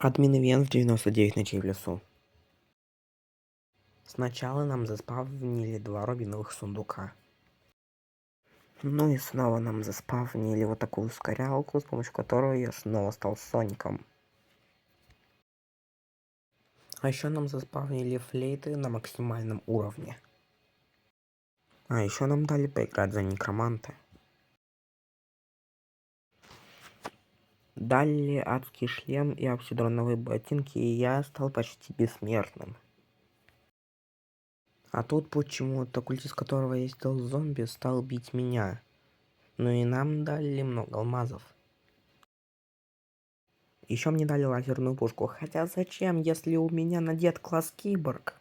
Админ ивент в 99 ночей в лесу. Сначала нам заспавнили 2 рубиновых сундука. Ну и снова нам заспавнили вот такую ускорялку, с помощью которой я снова стал Соником. А еще нам заспавнили флейты на максимальном уровне. А еще нам дали поиграть за некроманта. Дали адский шлем и обсидроновые ботинки, и я стал почти бессмертным. А тут почему-то культист, которого я сделал зомби, стал бить меня. Ну и нам дали много алмазов. Еще мне дали лазерную пушку. Хотя зачем, если у меня надет класс киборг?